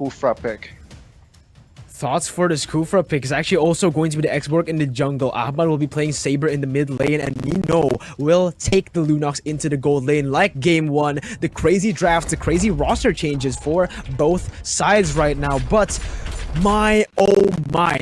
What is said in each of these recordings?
Kufra pick. Thoughts for this Kufra pick is actually also going to be the X-Borg in the jungle. Ahmad will be playing Saber in the mid lane, and Nino will take the Lunox into the gold lane like game one. The crazy drafts, the crazy roster changes for both sides right now, but oh my,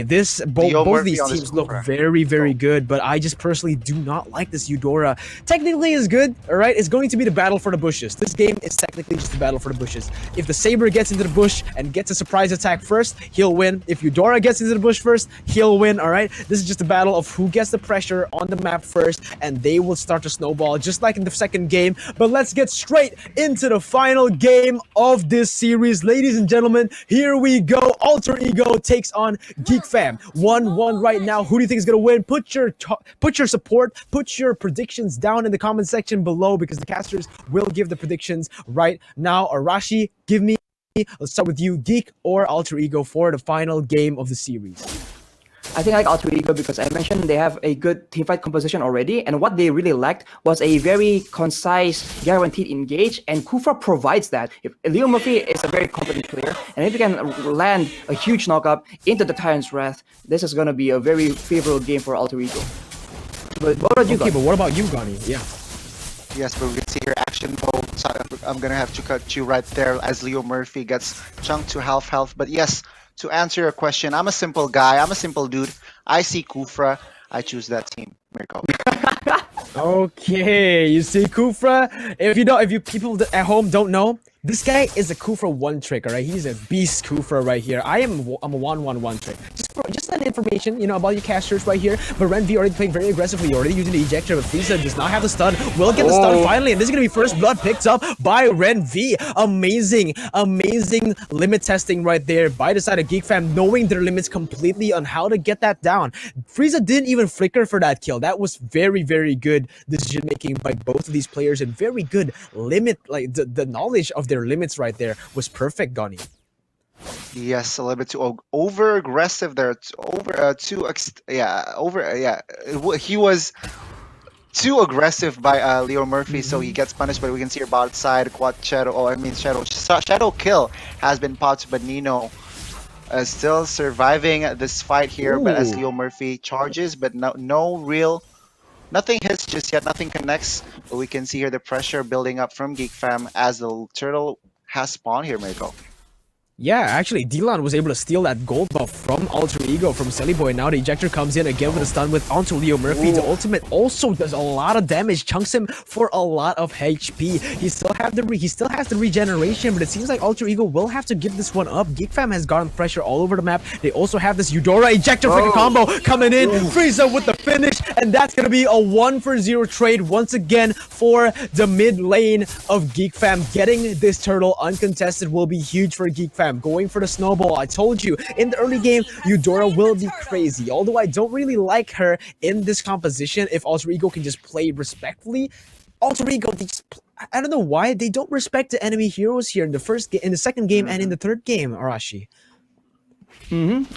both these teams look very good, but I just personally do not like this Eudora. Technically is good, alright? It's going to be the battle for the bushes. This game is technically just the battle for the bushes. If the Saber gets into the bush and gets a surprise attack first, he'll win. If Eudora gets into the bush first, he'll win, alright? This is just a battle of who gets the pressure on the map first, and they will start to snowball just like in the second game. But let's get straight into the final game of this series. Ladies and gentlemen, here we go. Alter Ego takes on Geek Fam. 1-1 right now. Who do you think is gonna win? Put your support, put your predictions down in the comment section below, because the casters will give the predictions right now. Arashi, give me. Let's start with you, Geek or Alter Ego for the final game of the series. I think I like Alter Ego because I mentioned they have a good teamfight composition already, and what they really lacked was a very concise, guaranteed engage, and Kufra provides that. If Leo Murphy is a very competent player, and if he can land a huge knockup into the Tyrant's Wrath, this is going to be a very favorable game for Alter Ego. But what about you, Okay, but what about you, Gani? Yeah. Yes, but we can see here action mode. So I'm gonna have to cut you right there as Leo Murphy gets chunked to half health. But yes, to answer your question, I'm a simple guy. I'm a simple dude. I see Kufra. I choose that team. Mirko. Okay, you see Kufra. If you people at home don't know, this guy is a Kufra one trick, alright? He's a beast Kufra right here. I'm a 1-1-1 trick. Just that information, about your casters right here. But Renvi already playing very aggressively, already using the ejector, but Frieza does not have the stun. Will get the stun finally, and this is gonna be first blood picked up by Renvi. Amazing limit testing right there by the side of Geek Fam, knowing their limits completely on how to get that down. Frieza didn't even flicker for that kill. That was very good decision making by both of these players, and very good limit, like the knowledge of their limits right there was perfect, Gani. Yes, a little bit too over aggressive there. He was too aggressive by Leo Murphy, so he gets punished. But we can see your bot side quad shadow kill has been popped, but Nino is still surviving this fight here. Ooh. But as Leo Murphy charges, but nothing hits just yet, nothing connects. But we can see here the pressure building up from Geek Fam as the turtle has spawned here, Mirko. Yeah, actually, Dylan was able to steal that gold buff from Alter Ego, from Selly Boy. Now the ejector comes in again with a stun with onto Leo Murphy. Ooh. The ultimate also does a lot of damage, chunks him for a lot of HP. He still has the regeneration, but it seems like Alter Ego will have to give this one up. Geek Fam has gotten pressure all over the map. They also have this Eudora ejector freaking combo coming in. Ooh. Frieza with the finish, and that's gonna be a 1-for-0 trade once again for the mid lane of Geek Fam. Getting this turtle uncontested will be huge for Geek Fam. Going for the snowball. I told you in the early game, Eudora will be crazy. Although I don't really like her in this composition. If Alter Ego can just play respectfully, Alter Ego, I don't know why they don't respect the enemy heroes here in the first game, in the second game, and in the third game. Arashi.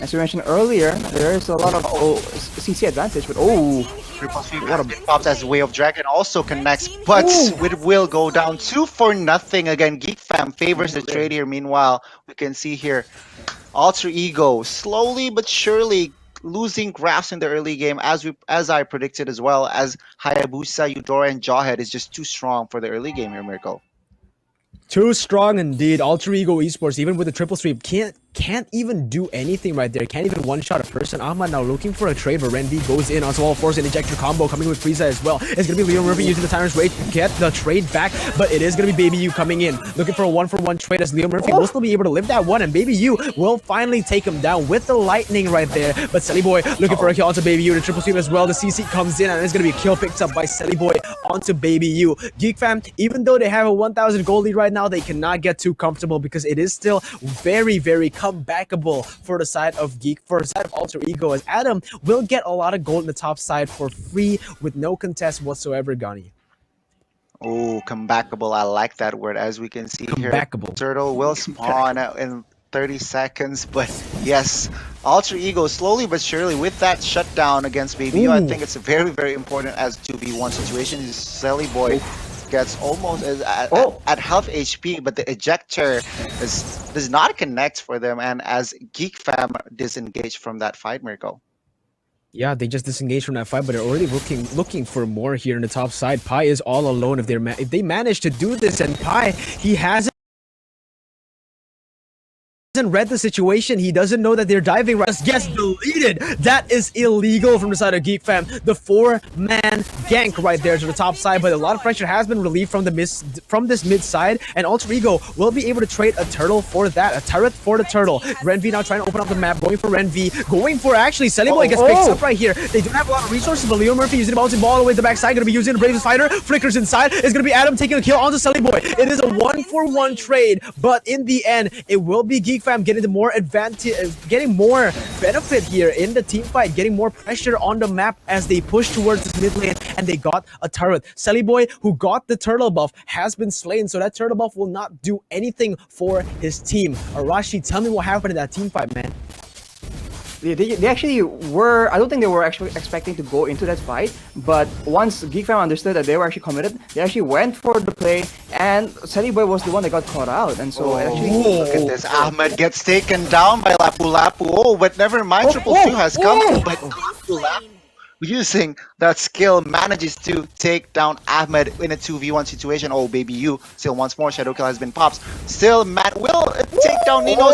As we mentioned earlier, there is a lot of CC advantage, but what a popped as Way of Dragon also connects, but it will go down 2-0 again. Geek Fam favors the trade here. Meanwhile, we can see here Alter Ego slowly but surely losing grasp in the early game, as I predicted, as well as Hayabusa, Eudora, and Jawhead is just too strong for the early game here, Mirko. Too strong indeed. Alter Ego Esports, even with the triple sweep, can't even do anything right there. Can't even one-shot a person. Ahmad now looking for a trade, but Renvi goes in onto all fours, and ejector combo coming with Frieza as well. It's going to be Leo Murphy using the Tyrant's Rage to get the trade back, but it is going to be Baby U coming in. Looking for a 1-for-1 trade, as Leo Murphy will still be able to live that one, and Baby U will finally take him down with the lightning right there. But Selly Boy looking for a kill onto Baby U. The triple sweep as well. The CC comes in, and it's going to be a kill picked up by Selly Boy onto Baby U. Geek Fam, even though they have a 1,000 gold lead right now, they cannot get too comfortable, because it is still very comebackable for the side of Alter Ego, as Adam will get a lot of gold in the top side for free with no contest whatsoever, Gani. Oh, comebackable. I like that word. As we can see here, turtle will spawn in 30 seconds, but yes, Alter Ego slowly but surely with that shutdown against Baby U. I think it's very important as 2v1 situation. Selly Boy gets almost Oh. at half HP, but the ejector does not connect for them, and as Geek Fam disengaged from that fight, Mirko. Yeah, they just disengaged from that fight, but they're already looking for more here in the top side. Pi is all alone if they manage to do this, and Pi, he hasn't read the situation. He doesn't know that they're diving right. Just gets deleted. That is illegal from the side of Geek Fam. The 4-man gank right there to the top side, but a lot of pressure has been relieved from this mid side, and Alter Ego will be able to trade a turtle for that, a turret for the turtle. Renvi now trying to open up the map, going for Renvi, going for actually Selly Boy gets picked up right here. They don't have a lot of resources, but Leo Murphy using the bouncing ball all the way to the backside, gonna be using the Bravest Fighter, flickers inside. It's gonna be Adam taking a kill onto Selly Boy. It is a 1-for-1 trade, but in the end, it will be Geek Fam getting the more advantage, getting more benefit here in the team fight, getting more pressure on the map as they push towards this mid lane, and they got a turret. Selly Boy, who got the turtle buff, has been slain, so that turtle buff will not do anything for his team. Arashi, tell me what happened in that team fight, man. They actually were, I don't think they were actually expecting to go into that fight, but once Geek Fam understood that they were actually committed, they actually went for the play, and Selly Boy was the one that got caught out, and so actually... Look at this, Ahmed gets taken down by Lapu Lapu. Oh, but never mind, Triple 2 has come, but Lapu Lapu, using that skill, manages to take down Ahmed in a 2v1 situation. Oh, baby, you still once more. Shadow Kill has been popped. Still, Matt will take down Nino.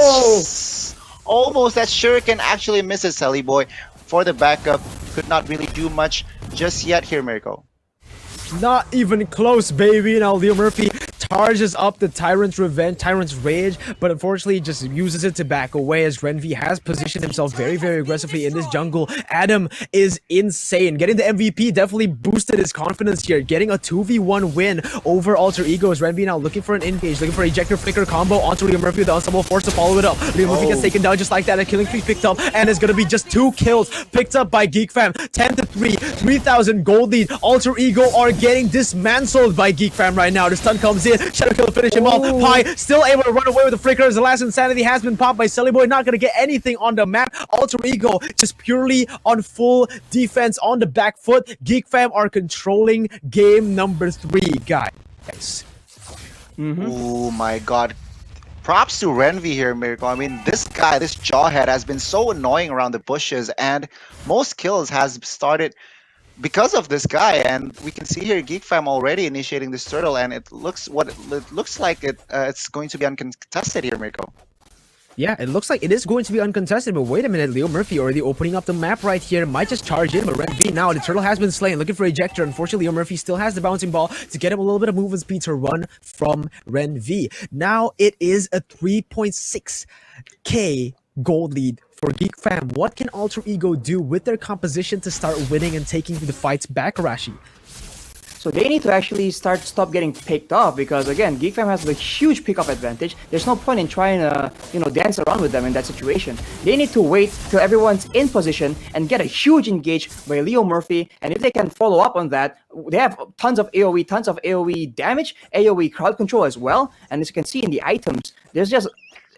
Almost that Shuriken actually misses Selly Boy for the backup. Could not really do much just yet here, Mirko. Not even close, baby. Now Leo Murphy charges up the Tyrant's Rage, but unfortunately just uses it to back away as Renvi has positioned himself very, very aggressively in this jungle. Adam is insane. Getting the MVP definitely boosted his confidence here. Getting a 2v1 win over Alter Egos. Renvi now looking for an engage, looking for ejector flicker combo onto Leo Murphy with the unstoppable force to follow it up. Leo Murphy gets taken down just like that. A killing tree picked up, and it's gonna be just 2 kills picked up by Geek Fam. 10-3, 3,000 gold lead. Alter Ego are getting dismantled by Geek Fam right now. The stun comes in. Shadow Kill to finish him off. Pi still able to run away with the flickers. The last insanity has been popped by Selly Boy. Not going to get anything on the map. Alter Ego just purely on full defense on the back foot. Geek Fam are controlling game number 3, guys. Oh my god. Props to Renvi here, Mirko. I mean, this guy, this jawhead has been so annoying around the bushes, and most kills has started because of this guy, and we can see here Geek Fam already initiating this turtle, and it looks like it's going to be uncontested here, Mirko. Yeah, it looks like it is going to be uncontested, but wait a minute, Leo Murphy already opening up the map right here. Might just charge in, but Renvi now, the turtle has been slain, looking for ejector. Unfortunately, Leo Murphy still has the bouncing ball to get him a little bit of movement speed to run from Renvi. Now it is a 3.6k gold lead for Geek Fam. What can Alter Ego do with their composition to start winning and taking the fights back, Arashi? So they need to actually stop getting picked off, because again, Geek Fam has a huge pickup advantage. There's no point in trying to, dance around with them in that situation. They need to wait till everyone's in position and get a huge engage by Leo Murphy, and if they can follow up on that, they have tons of AoE damage, AoE crowd control as well, and as you can see in the items, there's just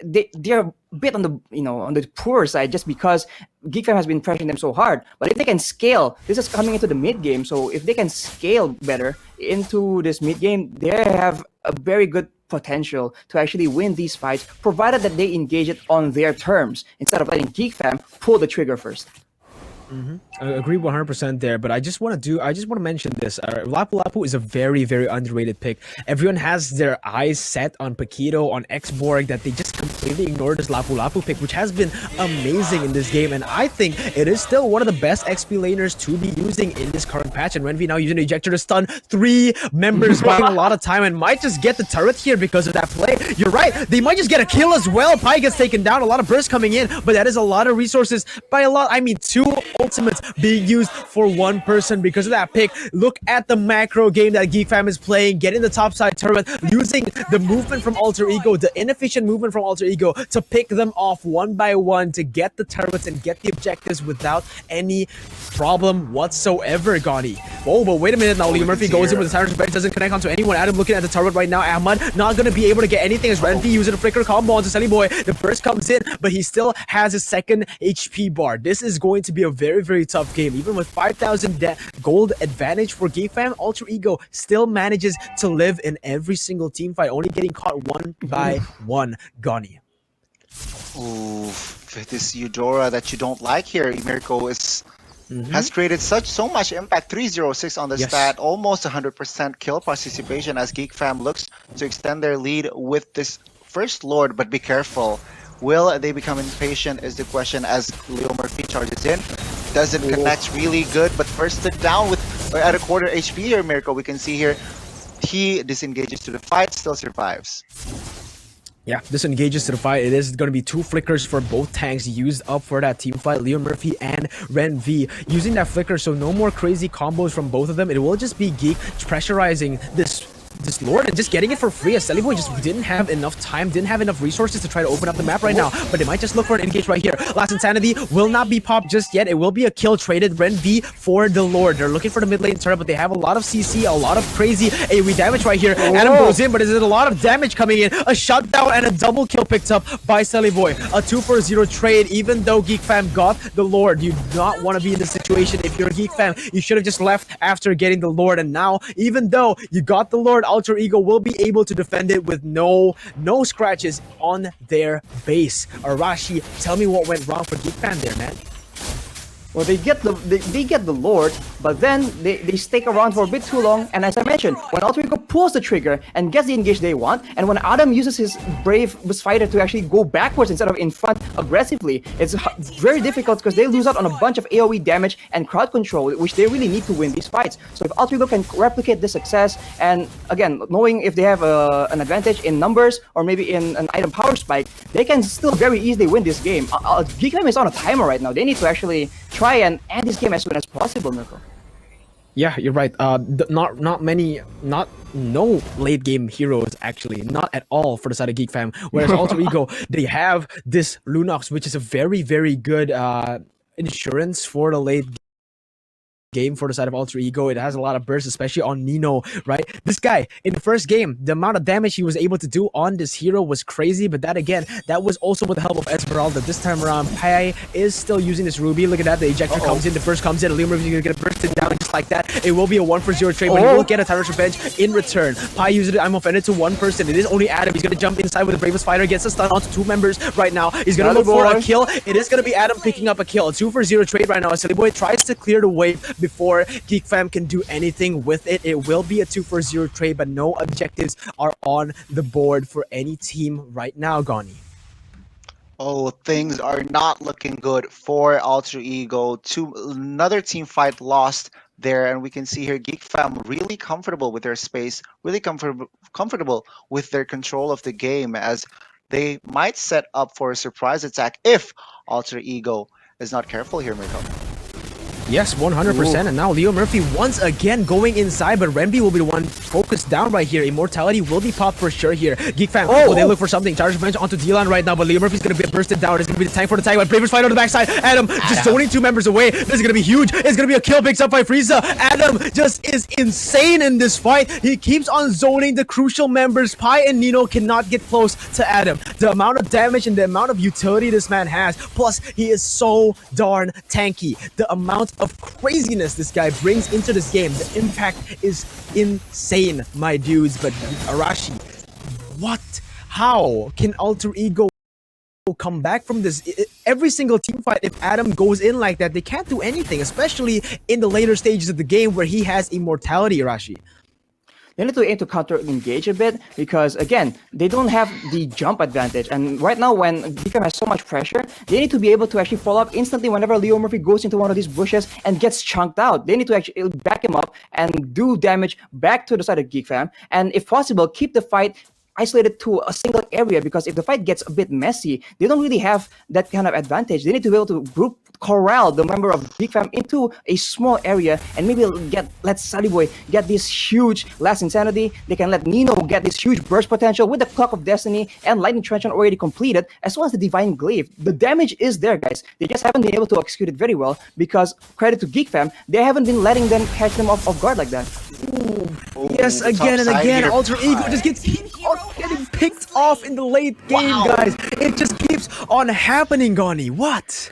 they're a bit on the on the poor side just because Geek Fam has been pressuring them so hard. But if they can scale, this is coming into the mid game, so if they can scale better into this mid game, they have a very good potential to actually win these fights, provided that they engage it on their terms instead of letting Geek Fam pull the trigger first. I agree 100% there, but I just want to mention this. Lapu Lapu is a very, very underrated pick. Everyone has their eyes set on Paquito, on X-Borg, that they just completely ignore this Lapu Lapu pick, which has been amazing in this game, and I think it is still one of the best XP laners to be using in this current patch. And Renvi now using ejector to stun 3 members, buying a lot of time, and might just get the turret here because of that play. You're right, they might just get a kill as well. Pi gets taken down, a lot of bursts coming in, but that is a lot of resources. By a lot, I mean 2 ultimates being used for 1 person because of that pick. Look at the macro game that Geek Fam is playing, getting the topside turret, using the movement from Alter Ego, the inefficient movement from Alter Ego to pick them off one by one to get the turrets and get the objectives without any problem whatsoever, Gotti. Oh, but wait a minute now. Leo Murphy goes in with the Tyrant's Rage, doesn't connect onto anyone. Adam looking at the turret right now. Ahmad not going to be able to get anything as Renvi using a flicker combo onto Selly Boy. The burst comes in, but he still has his second HP bar. This is going to be a very very, very tough game. Even with 5,000 gold advantage for Geek Fam, Alter Ego still manages to live in every single team fight, only getting caught one by one. Gani. Ooh, this Eudora that you don't like here, Mirko has created so much impact. 306 on the stat, almost 100% kill participation as Geek Fam looks to extend their lead with this first Lord, but be careful. Will they become impatient is the question as Leo Murphy charges in. Doesn't connect really good, but firsted down with at a quarter HP here, Mirko. We can see here he disengages to the fight, still survives. Yeah, this engages to the fight. It is going to be 2 flickers for both tanks used up for that team fight. Leo Murphy and Ren V using that flicker, so no more crazy combos from both of them. It will just be Geek pressurizing this Lord and just getting it for free as Boy just didn't have enough time, didn't have enough resources to try to open up the map right now, but they might just look for an engage right here. Last Insanity will not be popped just yet. It will be a kill traded Ren V for the Lord. They're looking for the mid lane Terra, but they have a lot of CC, a lot of crazy AoE damage right here. Adam goes in, but is it a lot of damage coming in? A shutdown and a double kill picked up by Boy. A 2-for-0 trade, even though Geek Fam got the Lord. You do not want to be in this situation. If you're Geek Fam, you should have just left after getting the Lord, and now, even though you got the Lord, Alter Ego will be able to defend it with no scratches on their base. Arashi, tell me what went wrong for Geek Fam there, man. Well, they get the Lord, but then they stick around for a bit too long. And as I mentioned, when Alter Ego pulls the trigger and gets the engage they want, and when Adam uses his brave fighter to actually go backwards instead of in front aggressively, it's very difficult because they lose out on a bunch of AoE damage and crowd control, which they really need to win these fights. So if Alter Ego can replicate this success, and again, knowing if they have an advantage in numbers or maybe in an item power spike, they can still very easily win this game. Geek Fam is on a timer right now. They need to actually try and end this game as soon as possible, Mirko. Yeah, you're right. No late game heroes actually, not at all for the side of Geek Fam. Whereas Alter Ego, they have this Lunox, which is a very, very good insurance for the late game for the side of Alter Ego. It has a lot of bursts, especially on Nino, right? This guy, in the first game, the amount of damage he was able to do on this hero was crazy, but that again, that was also with the help of Esmeralda. This time around, Pai is still using this Ruby. Look at that, the ejector comes in, the first comes in, Leo Murphy is going to get bursted down just like that. It will be a 1-for-0 trade, but he will get a Tyrant's Revenge in return. Pai uses it, I'm offended to one person. It is only Adam. He's going to jump inside with the Bravest Fighter, gets a stun onto 2 members right now. He's going to look for a kill. It is going to be Adam picking up a kill. A 2-for-0 trade right now. Silly Boy tries to clear the wave before Geek Fam can do anything with it. It will be a 2-for-0 trade, but no objectives are on the board for any team right now, Gani. Oh, things are not looking good for Alter Ego. Another team fight lost there, and we can see here Geek Fam really comfortable with their space, really comfortable with their control of the game, as they might set up for a surprise attack if Alter Ego is not careful here, Mirko. Yes, 100%. And now Leo Murphy once again going inside, but Renby will be the one focused down right here. Immortality will be popped for sure here. Geek Fam, they look for something. Charge Revenge onto D-Line right now, but Leo Murphy's going to be bursted down. It's going to be the tank for the tank, but Bravest Fight on the backside. Adam just zoning 2 members away. This is going to be huge. It's going to be a kill picked up by Frieza. Adam just is insane in this fight. He keeps on zoning the crucial members. Pai and Nino cannot get close to Adam. The amount of damage and the amount of utility this man has, plus he is so darn tanky. The amount of craziness this guy brings into this game, the impact is insane, my dudes. But Arashi, how can Alter Ego come back from this? Every single team fight, if Adam goes in like that, they can't do anything, especially in the later stages of the game where he has immortality, Arashi. They need to aim to counter-engage a bit because, again, they don't have the jump advantage. And right now, when Geek Fam has so much pressure, they need to be able to actually follow up instantly whenever Leo Murphy goes into one of these bushes and gets chunked out. They need to actually back him up and do damage back to the side of Geek Fam. And if possible, keep the fight isolated to a single area, because if the fight gets a bit messy, they don't really have that kind of advantage. They need to be able to group corral the member of Geek Fam into a small area and maybe let Sally Boy get this huge Last Insanity. They can let Nino get this huge burst potential with the Clock of Destiny and Lightning Trenchant already completed, as well as the Divine Glaive. The damage is there, guys. They just haven't been able to execute it very well because, credit to Geek Fam, they haven't been letting them catch them off guard like that. Yes, again and again, Alter Ego just gets getting picked off in the late game, guys. It just keeps on happening, Gani. What?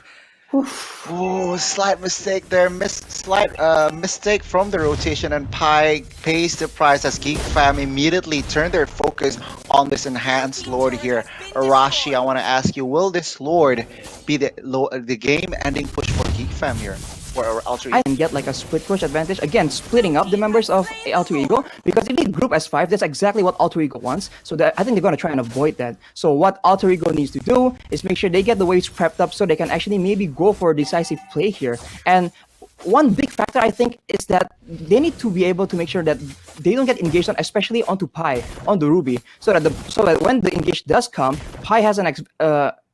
Oh, slight mistake there. Slight mistake from the rotation, and Pi pays the price as Geek Fam immediately turned their focus on this enhanced Lord here. Arashi, I want to ask you, will this Lord be the game-ending push for Geek Fam here? For Alter I Ego? can get like a split push advantage. Again, splitting up the members of Alter Ego, because if they group as 5, that's exactly what Alter Ego wants. So that I think they're going to try and avoid that. So what Alter Ego needs to do is make sure they get the waves prepped up so they can actually maybe go for a decisive play here. And one big factor I think is that they need to be able to make sure that they don't get engaged on, especially onto Pi, on the Ruby, so that when the engage does come, Pi has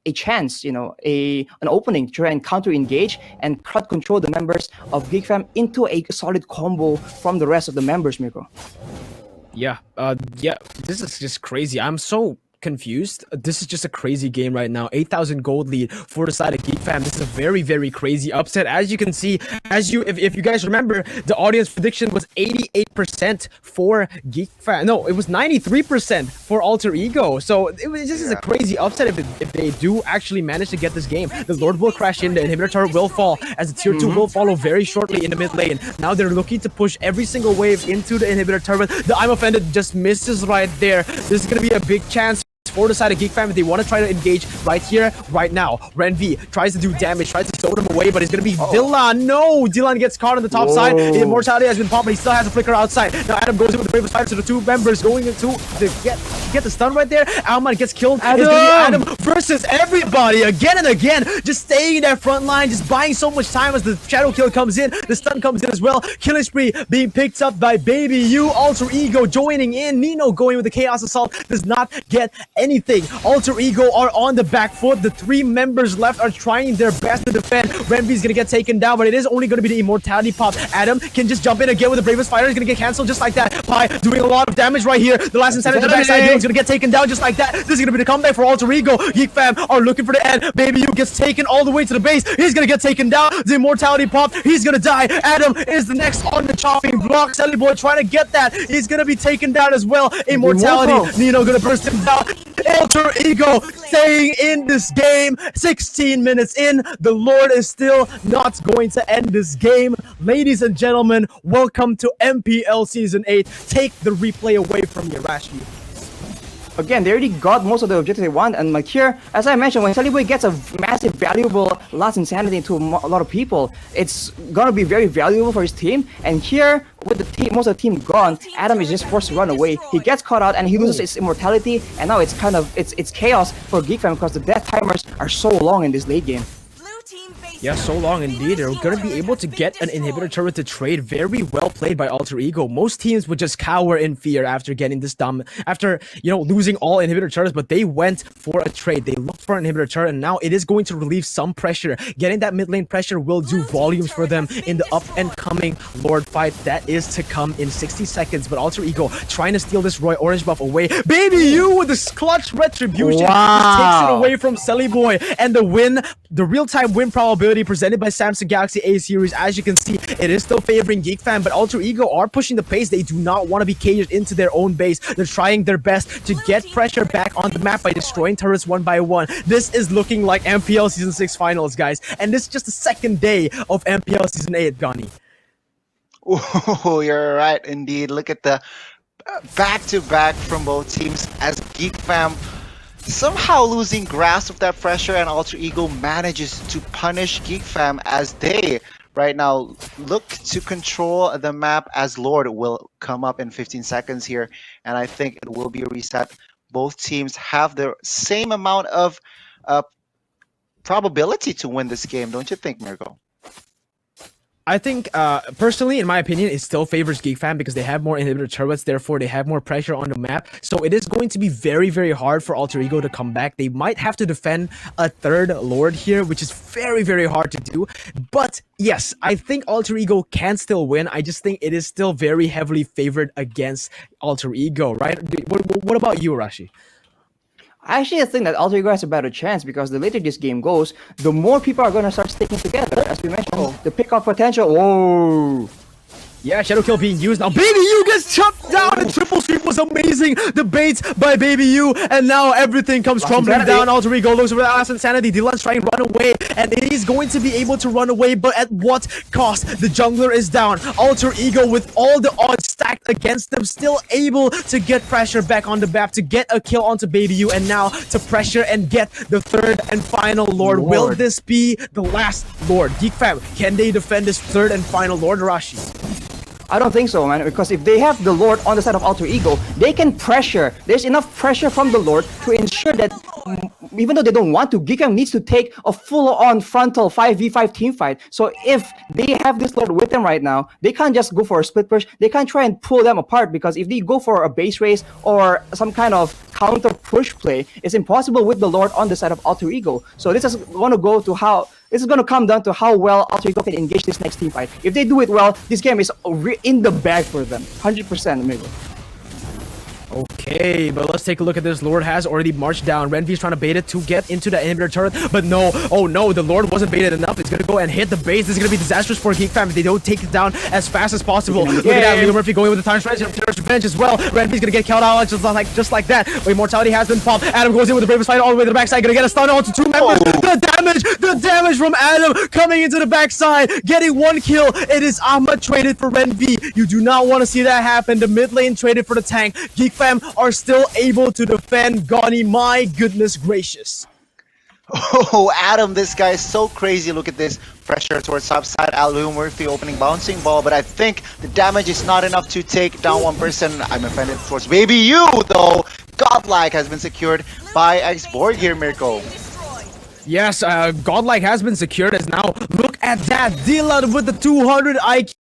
a chance, an opening to try and counter engage and crowd control the members of Geek Fam into a solid combo from the rest of the members, Mirko. Yeah, this is just crazy. I'm so confused. This is just a crazy game right now. 8,000 gold lead for the side of Geek Fam. This is a very, very crazy upset. As you can see, if you guys remember, the audience prediction was 88% for Geek Fam. No, it was 93% for Alter Ego. So this is a crazy upset if they do actually manage to get this game. The Lord will crash in, the inhibitor turret will fall, as the tier 2 will follow very shortly in the mid lane. Now they're looking to push every single wave into the inhibitor turret. The I'm Offended just misses right there. This is going to be a big chance for the side of Geek Fam if they want to try to engage right here, right now. Ren V tries to do damage, tries to throw them away, but it's going to be Dylan. No! Dylan gets caught on the top side. The immortality has been popped, but he still has a flicker outside. Now Adam goes in with the bravest fighter, so the two members going into get the stun right there. Alman gets killed. It's going to be Adam versus everybody again and again. Just staying in that front line, just buying so much time as the shadow kill comes in. The stun comes in as well. Killing spree being picked up by Baby U. Alter Ego joining in. Nino going with the Chaos Assault does not get anything. Alter Ego are on the back foot. The 3 members left are trying their best to defend. Renvi is going to get taken down, but it is only going to be the immortality pop. Adam can just jump in again with the bravest fighter. He's going to get cancelled just like that. Pi doing a lot of damage right here. The last insanity to the backside is going to get taken down just like that. This is going to be the comeback for Alter Ego. Geek Fam are looking for the end. Baby U gets taken all the way to the base. He's going to get taken down. The immortality pop. He's going to die. Adam is the next on the chopping block. Sally Boy trying to get that. He's going to be taken down as well. Immortality. Nino going to burst him down. Alter Ego staying in this game. 16 minutes in, the Lord is still not going to end this game. Ladies and gentlemen, welcome to MPL Season 8. Take the replay away from Yarashi. Again, they already got most of the objectives they want, and like here, as I mentioned, when Boy gets a massive, valuable last insanity to a lot of people, it's gonna be very valuable for his team. And here, with the team, most of the team gone, Adam is just forced to run away. He gets caught out and he loses his immortality, and now it's kind of it's chaos for Geek Fam because the death timers are so long in this late game. Yeah, so long indeed. They're going to be able to get an inhibitor turret to trade. Very well played by Alter Ego. Most teams would just cower in fear after getting this after losing all inhibitor turrets, but they went for a trade. They looked for an inhibitor turret, and now it is going to relieve some pressure. Getting that mid lane pressure will do volumes for them in the up and coming Lord fight that is to come in 60 seconds. But Alter Ego trying to steal this Roy Orange buff away. Baby U with this clutch retribution just takes it away from Selly Boy, and the win, the real-time win probability presented by Samsung Galaxy A series. As you can see, it is still favoring Geek Fam, but Alter Ego are pushing the pace. They do not want to be caged into their own base. They're trying their best to get pressure back on the map by destroying turrets one by one. This is looking like MPL Season 6 finals, guys, and this is just the second day of MPL Season 8, Gani. Oh, you're right indeed. Look at the back-to-back from both teams as Geek Fam somehow losing grasp of that pressure, and Alter Ego manages to punish Geek Fam as they right now look to control the map, as Lord will come up in 15 seconds here, and I think it will be a reset. Both teams have the same amount of probability to win this game, don't you think, Mirko? I think, personally, in my opinion, it still favors Geek Fam because they have more inhibitor turrets, therefore they have more pressure on the map. So it is going to be very, very hard for Alter Ego to come back. They might have to defend a third Lord here, which is very, very hard to do. But yes, I think Alter Ego can still win. I just think it is still very heavily favored against Alter Ego, right? What about you, Rashi? I actually think that Alter Ego has a better chance because the later this game goes, the more people are going to start sticking together. As we mentioned, the pickoff potential. Whoa! Yeah, Shadow Kill being used now. Baby U gets chopped down and triple sweep was amazing. The baits by Baby U, and now everything comes crumbling down. Alter Ego looks for the last insanity. Dylan's trying to run away, and he's going to be able to run away, but at what cost? The jungler is down. Alter Ego with all the odds stacked against them, still able to get pressure back on the map, to get a kill onto Baby U, and now to pressure and get the third and final Lord. Will this be the last Lord? Geek fam, can they defend this third and final Lord, Rashi? I don't think so, man, because if they have the Lord on the side of Alter Ego, they can pressure. There's enough pressure from the Lord to ensure that even though they don't want to, Geekam needs to take a full-on frontal 5v5 team fight. So if they have this Lord with them right now, they can't just go for a split push. They can't try and pull them apart, because if they go for a base race or some kind of counter push play, it's impossible with the Lord on the side of Alter Ego. So this is going to go to how... This is going to come down to how well Alter Ego can engage this next team fight. If they do it well, this game is in the bag for them. 100%, maybe. Okay, but let's take a look at this. Lord has already marched down. Renvi's trying to bait it to get into the inhibitor turret, but no. Oh no, the Lord wasn't baited enough. It's gonna go and hit the base. This is gonna be disastrous for Geek Fam if they don't take it down as fast as possible. Look at that, Leo Murphy going with the time stretch of Terra's revenge as well. Renvi's gonna get killed out just like that. But Immortality has been popped. Adam goes in with the bravest fight all the way to the backside, gonna get a stun onto two members. The damage from Adam coming into the backside, getting one kill. It is Ahmad traded for Renvi. You do not want to see that happen. The mid lane traded for the tank. Geek Fam are still able to defend Gani. My goodness gracious. Oh, Adam, this guy is so crazy. Look at this pressure towards top side. Leo Murphy opening bouncing ball, but I think the damage is not enough to take down one person. I'm offended towards Baby U, though. Godlike has been secured by X-Borg here, Mirko. Yes, Godlike has been secured as now. Look at that. Dylan with the 200 IQ.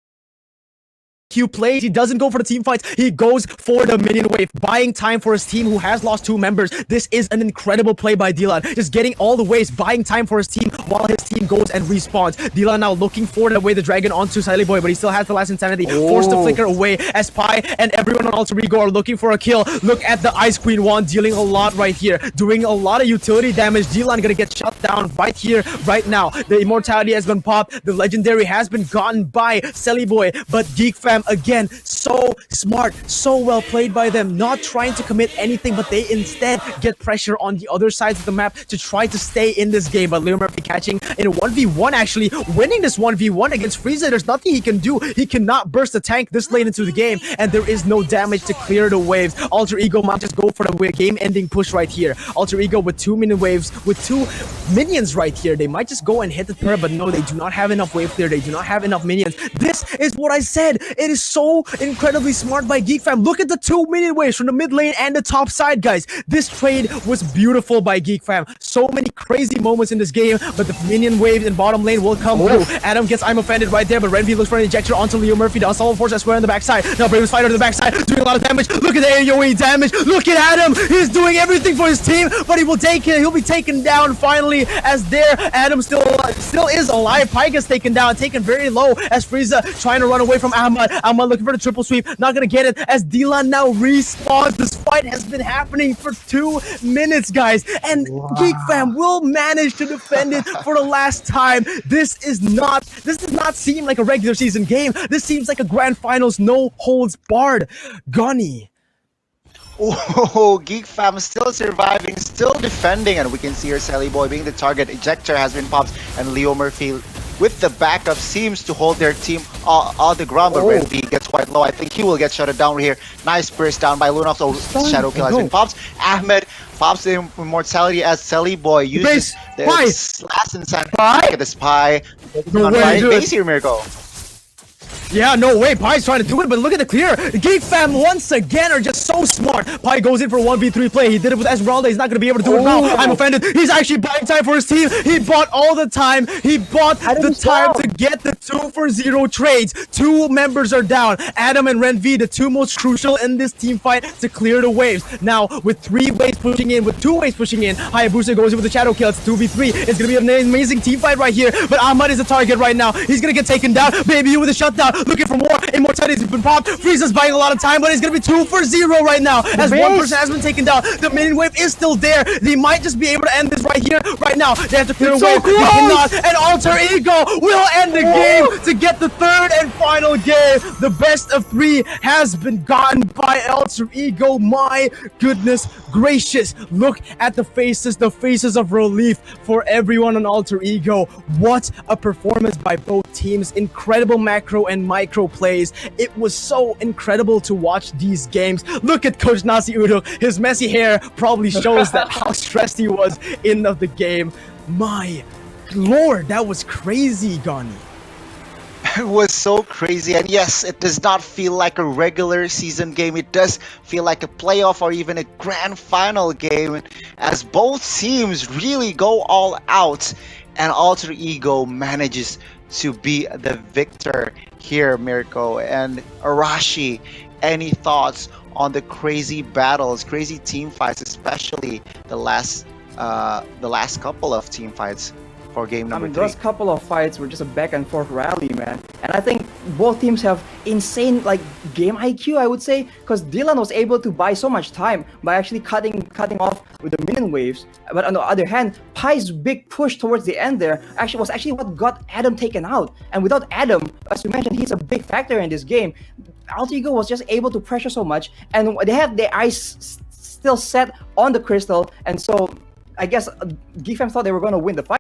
Plays. He doesn't go for the team fights. He goes for the minion wave, buying time for his team who has lost 2 members. This is an incredible play by Dylan. Just getting all the waves, buying time for his team while his team goes and respawns. Dylan now looking for the way the dragon onto Siley Boy, but he still has the last insanity. Forced to flicker away as Pi and everyone on Alter Ego are looking for a kill. Look at the Ice Queen wand dealing a lot right here, doing a lot of utility damage. Dylan gonna get shut down right here, right now. The immortality has been popped. The legendary has been gotten by Siley Boy, but Geek Fam again, so smart, so well played by them, not trying to commit anything, but they instead get pressure on the other sides of the map to try to stay in this game. But Leo Murphy catching in a 1v1, actually winning this 1v1 against Frieza. There's nothing he can do. He cannot burst the tank this late into the game, and there is no damage to clear the waves. Alter Ego might just go for the game-ending push right here. Alter Ego with 2 minion waves, with 2 minions right here. They might just go and hit the Terra, but no, they do not have enough wave clear. They do not have enough minions. This is what I said. It is so incredibly smart by Geek Fam. Look at the 2 minion waves from the mid lane and the top side, guys. This trade was beautiful by Geek Fam. So many crazy moments in this game, but the minion waves in bottom lane will come through. Adam gets I'm offended right there, but Renvi looks for an injector onto Leo Murphy. The Unstoppable Force as well on the backside. Now Bravest Fighter on the backside, doing a lot of damage. Look at the AoE damage. Look at Adam. He's doing everything for his team, but he will take it. He'll be taken down finally, as there Adam still is alive. Pi gets taken down, taken very low as Frieza trying to run away from Ahmad. Ahmad looking for the triple sweep, not gonna get it as Dylan now respawns. This fight has been happening for 2 minutes, guys, and Geek Fam will manage to defend it for the last time. This does not seem like a regular season game. This seems like a grand finals, no holds barred. Gunny. Oh, Geek Fam still surviving, still defending, and we can see here Sally Boy being the target. Ejector has been popped, and Leo Murphy with the backup seems to hold their team on the ground, but Renvi gets quite low. I think he will get shut down here. Nice burst down by Lunox. So Shadow Kill has been popped. Ahmed pops the immortality as Sally Boy uses the last insanity. Look at this Pi. Base here, Mirko. Yeah, no way. Pi's trying to do it, but look at the clear. Geek Fam once again are just so smart. Pi goes in for 1v3 play. He did it with Esmeralda. He's not going to be able to do it now. I'm offended. He's actually buying time for his team. He bought all the time. He bought the time to get the 2-for-0 trades. 2 members are down. Adam and Renvi, the 2 most crucial in this team fight to clear the waves. Now, with 3 waves pushing in, with two waves pushing in. Hayabusa goes in with the shadow kill. It's 2v3. It's gonna be an amazing team fight right here. But Ahmad is the target right now. He's gonna get taken down. Baby, you with a shutdown, looking for more. Immortality's been popped. Frieza's buying a lot of time, but it's gonna be 2 for 0 right now. As one person has been taken down, the minion wave is still there. They might just be able to end this right here, right now. They have to clear away. They cannot, and Alter Ego will end the game to get the third and final game. The best of 3 has been gotten by Alter Ego. My goodness gracious, look at the faces of relief for everyone on Alter Ego. What a performance by both teams. Incredible macro and micro plays. It was so incredible to watch these games. Look at Coach Nasi Udo. His messy hair probably shows that how stressed he was in the game. My lord, that was crazy, Gani. It was so crazy, and yes, it does not feel like a regular season game. It does feel like a playoff or even a grand final game, as both teams really go all out, and Alter Ego manages to be the victor here, Mirko. And Arashi, any thoughts on the crazy battles, crazy team fights, especially the last couple of team fights for game number 3? Those couple of fights were just a back and forth rally, man. And I think both teams have insane game IQ, I would say, because Dylan was able to buy so much time by actually cutting off with the minion waves. But on the other hand, Pai's big push towards the end there was actually what got Adam taken out. And without Adam, as we mentioned, he's a big factor in this game. Alter Ego was just able to pressure so much, and they have their eyes still set on the crystal, and so I guess Geek Fam thought they were going to win the fight.